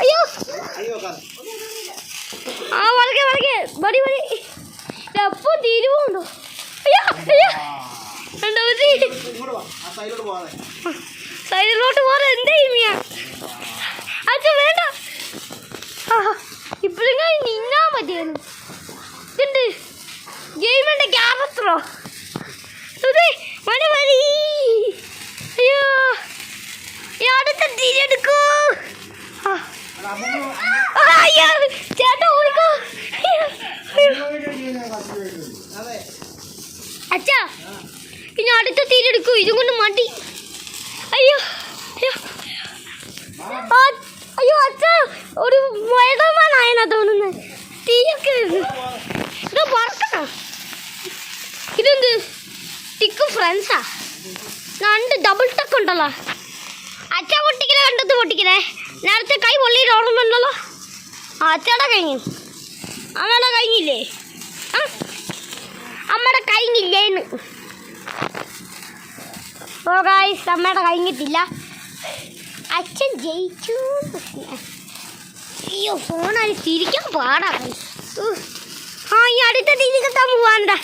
അയ്യോ ആ വളക്കെ മടി എപ്പോ തീരുവുണ്ടോ? അയ്യോ അയ്യോ സൈഡിലോട്ട് പോകാൻ എന്താ ചെയ്യുക? അച്ഛൻ വേണ്ട, ഇപ്പോഴെങ്ങനെ നിന്നാ മതിയായിരുന്നു. ഇതുണ്ട് ഗെയിമിൻ്റെ ക്യാരക്ടറോ? മണി മതി. അയ്യോ അടുത്ത തിരിയെടുക്കൂ. അയ്യോ ചേട്ടാ ഓടിക്കോ. അച്ഛാ ഇനി അടുത്ത തിരിയെടുക്കൂ, ഇതും കൊണ്ട് മടി. അയ്യോ അയ്യോ അയ്യോ അച്ഛാ ഒരു വേദമാനായെന്നാ തോന്നുന്നത്. തീയൊക്കെ ഇത് പറക്കണോ? ഇതെന്ത് ടിക്ക് ഫ്രണ്ട്സാ? രണ്ട് ഡബിൾ ടക്ക് ഉണ്ടല്ലോ. അച്ഛ പൊട്ടിക്കണേ, കണ്ടത് പൊട്ടിക്കണേ. നേരത്തെ കൈ പൊള്ളിയിട്ട് ഓർമ്മയുണ്ടല്ലോ. അച്ഛയുടെ കഴിഞ്ഞു, അമ്മയുടെ കഴിഞ്ഞില്ലേ? അമ്മയുടെ കഴിഞ്ഞില്ലേന്ന്. ഓ ഗായ്സ്, അമ്മയുടെ കഴിഞ്ഞിട്ടില്ല, അച്ഛൻ ജയിച്ചു. അയ്യോ ഫോണായി തിരിക്കാൻ പാടാ. ആ ഈ അടുത്ത തിരി കത്താൻ പോവാണ്ടാ.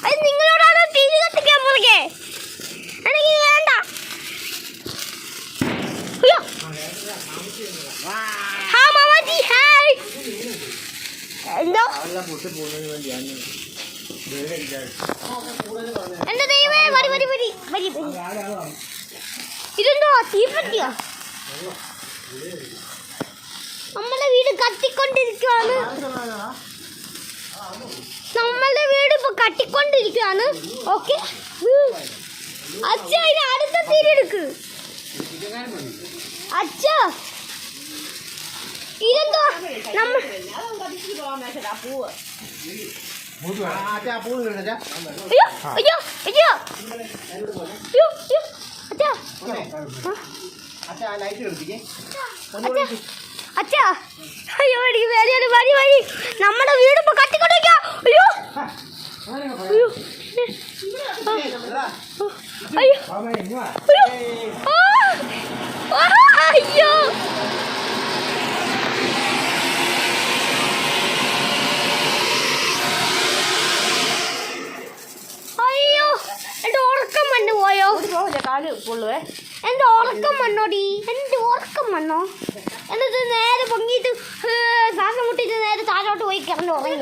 അത് നിങ്ങളോടാണ് തിരി കത്തിക്കാൻ പുറകെ. എനിക്ക് വേണ്ട. അയ്യോ ഹാ മാമാജി ഹായ്. എന്തോ എന്താ ദൈവമേ, വരി വരി വരി വരി. ഇതെന്തോ തീപ്പറ്റിയോ? നമ്മുടെ വീട് കത്തിക്കൊണ്ടിരിക്കുകയാണ്. നമ്മളുടെ വീട് ഇപ്പൊ കട്ടിക്കൊണ്ടിരിക്കുകയാണ്. ഓക്കെ അച്ഛ ഇത് അടുത്ത തീരെടുക്ക്. അച്ഛ ഇതെന്തോ നമ്മൾ അയ്യോ അയ്യോ അയ്യോ അച്ഛാ അയ്യോ എനിക്ക് വേദന. വരി വരി, നമ്മുടെ വീട് ഇപ്പൊ കട്ടിക്കൊണ്ടിരിക്കാം. അയ്യോ അയ്യോ അയ്യോ അയ്യോ അയ്യോ എന്റെ ഉറക്കം വന്നു പോയോ? കാല് പൊള്ളുവേ. എൻ്റെ ഉറക്കം വന്നോടി, എൻ്റെ ഉറക്കം വന്നോ? എന്നിട്ട് നേരെ പൊങ്ങിയിട്ട് ശ്വാസം മുട്ടിയിട്ട് നേരെ താഴോട്ട് പോയി കിടന്ന് ഉറങ്ങി.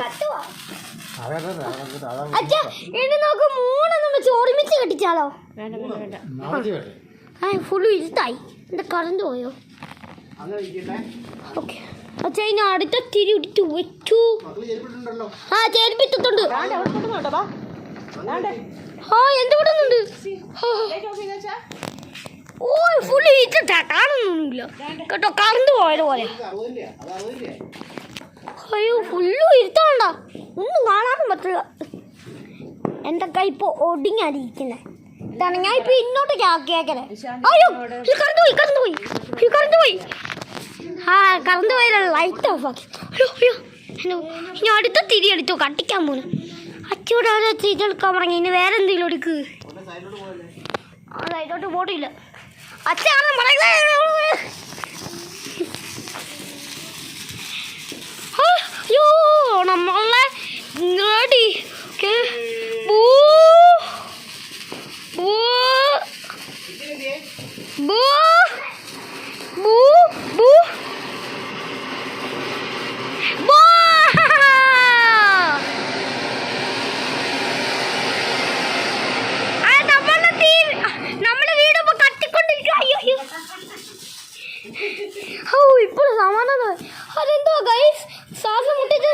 അച്ഛാ എന്നെ നോക്ക്, മൂന്നെണ്ണം വെച്ച് ഒരുമിച്ച് കെട്ടിച്ചാലോ? ആ ഫുള്ള് ഇരുട്ടായി. എൻ്റെ കറണ്ട് പോയോ? ഓക്കെ അച്ഛാ ഇനി അടുത്ത തിരി ഇടിച്ച് വെച്ചു. ആ ചേർപ്പിട്ടുണ്ട്. ആ എന്ത് വിടുന്നുണ്ട്? ഓ ഫുള്ള് ഇരുട്ടാ, കാണുന്നൊന്നുമില്ല കേട്ടോ, കറണ്ട് പോയത് പോലെ. അയ്യോ ഫുള്ളും ഇരുട്ടാണ്ട, ഒന്നും കാണാനും പറ്റില്ല. എൻ്റെ കൈ ഇപ്പോൾ ഒടിഞ്ഞാടിയിരിക്കുന്നത്. ഇതാണ് ഞാൻ ഇപ്പോൾ ഇങ്ങോട്ടേക്ക് ആക്കിയേക്കണേ. അയ്യോ കറണ്ട് പോയി, കറണ്ട് പോയി, കറണ്ട് പോയി. ആ കറണ്ട് പോയാൽ ലൈറ്റ് ഓഫ് ആക്കി. അയ്യോ അയ്യോ ഇനി അടുത്ത തിരി എടുത്തു കട്ടിക്കാൻ പോണു. അച്ചോടെ ഓരോ തിരി എടുക്കാൻ പറഞ്ഞു. ഇനി വേറെ എന്തെങ്കിലും എടുക്ക്. ആ സൈഡോട്ട് പോട്ടില്ല. അച്ഛനാണ് പറയുന്നത്. അയ്യോ നമ്മളെ റെഡി. ബൂ ബൂ ബൂ ബൂ ബൂ ബൂ. നമ്മുടെ വീട് ഇപ്പൊ കത്തിക്കൊണ്ടിരിക്കുക. അയ്യോ ഓ ഇപ്പോൾ സമാധാനമായി. അതെന്തോ ഗൈസ് ശ്വാസം മുട്ടിട്ട്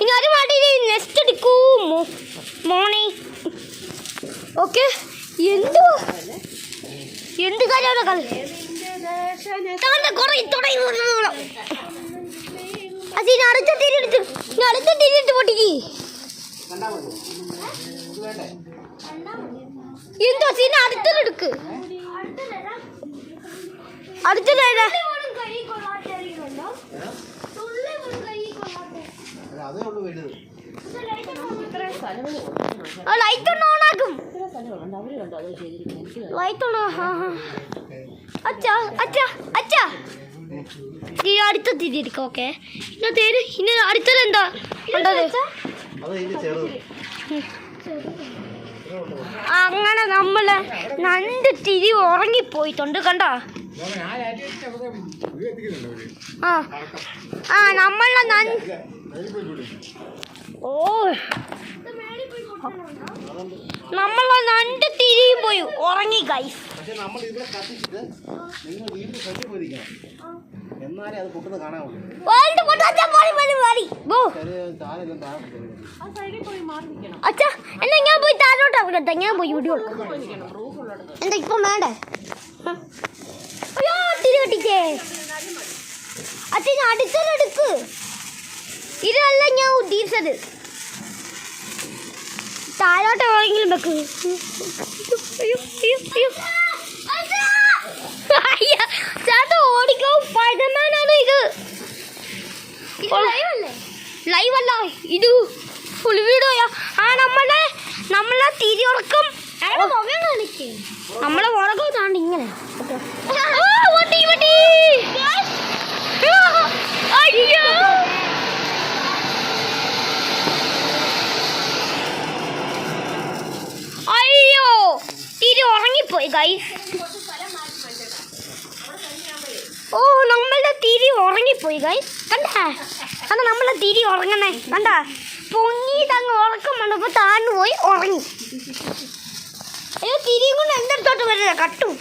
ഇനി ഒരു മാറ്റി നെക്സ്റ്റ് എടുക്കൂ മോണി. ഓക്കെ എന്ത് കാര്യമാണ് കളി? അത് ഇനി അടുത്ത തിരിയെടുത്ത് പൊട്ടിക്ക്. എന്തോ സീന അടുത്തെടുക്ക്. അടുത്തല്ലേ ലൈറ്റ് ഒന്ന് ഓണാക്കും. ലൈറ്റ് ഒന്ന് അച്ഛാ അച്ഛാ അച്ഛാ അടുത്ത തിരിയിരിക്കും. ഓക്കെ ഇനി അടുത്തത് എന്താ ഉണ്ടത്? അങ്ങനെ നമ്മള് 2 തിരി ഉറങ്ങിപ്പോയിട്ടുണ്ട് കണ്ടോ. നമ്മളെ നമ്മളെ 2 തിരിയും പോയി ഉറങ്ങി ഗൈസ്. അച്ഛാ എന്നാ ഞാൻ പോയി താഴോട്ട് ഇറങ്ങട്ടെ. ഞാൻ പോയി വീഡിയോ എന്താ ഇപ്പൊ വേണ്ടേ? അയ്യോ തിരി കെട്ടിച്ചേ. അച്ഛൻ അടുത്തെടുക്ക്. ഇതല്ല ഞാൻ ഉദ്ദേശിച്ചത്. താഴോട്ട് എവിടെയെങ്കിലും വെക്ക്. ചേട്ടാ ഓടിക്കോ. പഴമാനാണ് ഇത്. ലൈവല്ല ഇത്, ഫുൾ വീഡിയോയാ. നമ്മളെ തിരി ഉറക്കം നമ്മളെ ഉറക്കം താണ്ട് ഇങ്ങനെ. അയ്യോ തിരി ഉറങ്ങിപ്പോയി ഗൈസ്. ഓ നമ്മളെ തിരി ഉറങ്ങിപ്പോയി ഗൈസ്. കണ്ടാ അത് നമ്മളെ തിരി ഉറങ്ങണേ കണ്ടാ. പൊങ്ങിയിട്ടങ്ങ് ഉറക്കം വന്നപ്പോ താഴ്ന്നു പോയി ഉറങ്ങി. അയ്യോ തിരിയും കൊണ്ട് എൻ്റെ അടുത്തോട്ട് വരില്ല കട്ടും.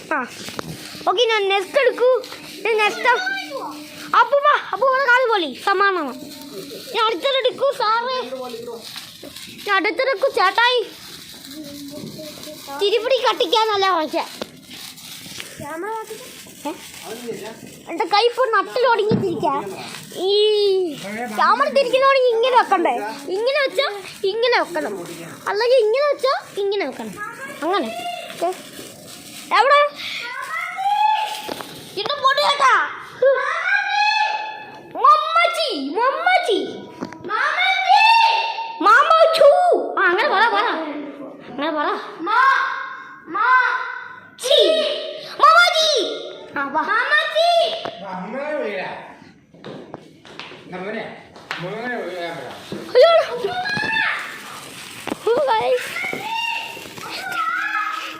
ഓക്കെ ഞാൻ നെക്സ്റ്റ് എടുക്കൂ. നെക്സ്റ്റ് അപ്പൂടെ കാല് പോലെ സമാനമാണ്. ഞാൻ അടുത്തെടുക്കൂ സാറേ. ഞാൻ അടുത്തെടുക്കൂ ചേട്ടായി. തിരിപ്പിടി കട്ടിക്കാന്നല്ല പക്ഷേ എൻ്റെ കൈ ഇപ്പോൾ നട്ടിലൊടുങ്ങി തിരിക്കാം. ഈ ക്യാമറ തിരിക്കുന്നോണെങ്കിൽ ഇങ്ങനെ വെക്കണ്ടേ? ഇങ്ങനെ വെച്ചാൽ ഇങ്ങനെ വെക്കണം, അല്ലെങ്കിൽ ഇങ്ങനെ വെച്ചാൽ ഇങ്ങനെ വെക്കണം. അങ്ങനെ എവിടെ ഇന്ന പൊടി കേട്ടാ. മമ്മച്ചി മമ്മച്ചി മാമച്ചു. അങ്ങനെ പറ അങ്ങനെ പറ. മാമാജി മാമാജി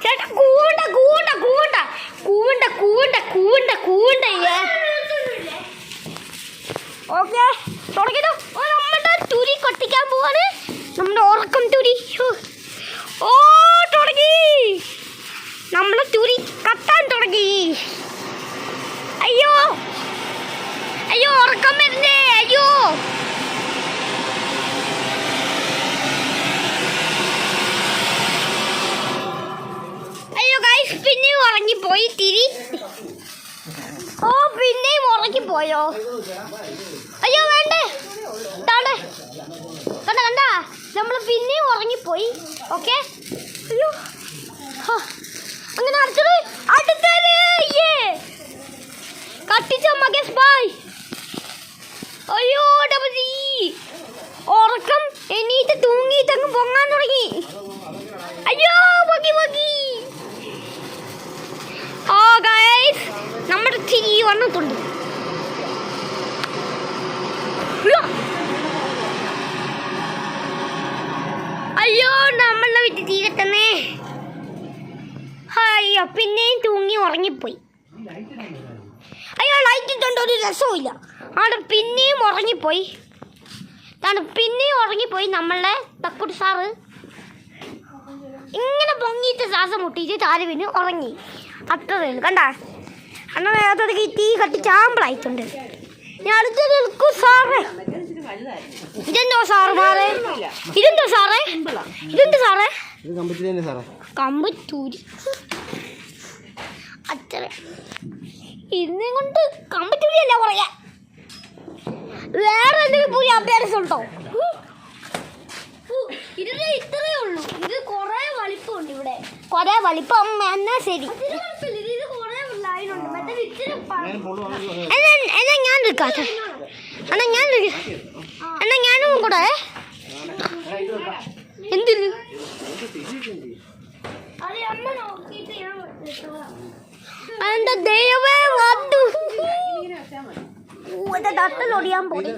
ചേട്ടാ കൂവണ്ട കൂവണ്ട കൂവണ്ട കൂവണ്ട കൂവണ്ട കൂവണ്ട കൂവണ്ട. ഓക്കെ തുടങ്ങിയോ? നമ്മുടെ തുരി കൊട്ടിക്കാൻ പോവാണ്. നമ്മുടെ ഉറക്കം തുരി. ഓ തുടങ്ങി. നമ്മളെ തുരി കത്താൻ തുടങ്ങി. അയ്യോ അയ്യോ ഉറക്കം വരുന്നേ. അയ്യോ അയ്യോ ഗൈസ് പിന്നെയും ഉറങ്ങിപ്പോയി തിരി. ഓ പിന്നെയും ഉറങ്ങിപ്പോയോ? അയ്യോ വേണ്ടേ കണ്ട കണ്ട നമ്മൾ പിന്നെയും ഉറങ്ങിപ്പോയി. ഓക്കെ അയ്യോ അങ്ങനെ അടുത്തത് കട്ടിച്ചമ്മ ഗസ് ബൈ. അയ്യോ ഡബി ഉറക്കം എണീറ്റ് തൂങ്ങിയിട്ടങ്ങ് പൊങ്ങാൻ തുടങ്ങി. അയ്യോ പൊക്കി പൊക്കി. ഓ ഗൈസ് നമ്മുടെ തിരി വന്നിട്ടുണ്ട്. അയ്യോ നമ്മളെ വീട്ടിൽ തീരെ തന്നെ. അയ്യോ പിന്നെയും തൂങ്ങി ഉറങ്ങിപ്പോയി. അയ്യോ ലൈറ്റ് ഇട്ടുണ്ടോ ഒരു രസവുമില്ല. അവിടെ പിന്നെയും ഉറങ്ങിപ്പോയി. പിന്നെയും ഉറങ്ങിപ്പോയി നമ്മളെ തക്കുട്ടി സാറ്. ഇങ്ങനെ പൊങ്ങിയിട്ട് ശ്വാസം മുട്ടിയിട്ട് താഴെ പിന്നെ ഉറങ്ങി. അത്രേ ഉള്ളൂ കണ്ടാ. അങ്ങനെ അതൊക്കെ തീ കട്ടി ചാമ്പളായിട്ടുണ്ട്. ഞാൻ അടുത്ത് നിൽക്കൂ സാറേ. ഇതെന്തോ സാറ് മാറേ? ഇതെന്തോ സാറേ? ഇതെന്തോ സാറേ? കമ്പത്തൂരി അത്ര ഇന്നും കൊണ്ട് കമ്പത്തൂരി അല്ല പറയാ. വേറെ എന്തെങ്കിലും പുതിയ അഭ്യാസം ഉണ്ടോ? ഇതിന് ഇത്രയേ ഉള്ളൂ. ഇത് കൊറേ വലിപ്പമുണ്ട്. ഇവിടെ കൊറേ വലിപ്പം എന്നാ ശരി. എന്നാ ഞാൻ എടുക്കാം. എന്നാ ഞാനും പോട്ടെ. എന്തിന് എന്റെ ദൈവമേ വന്നു. തട്ടലൊടിയാൻ പോയി.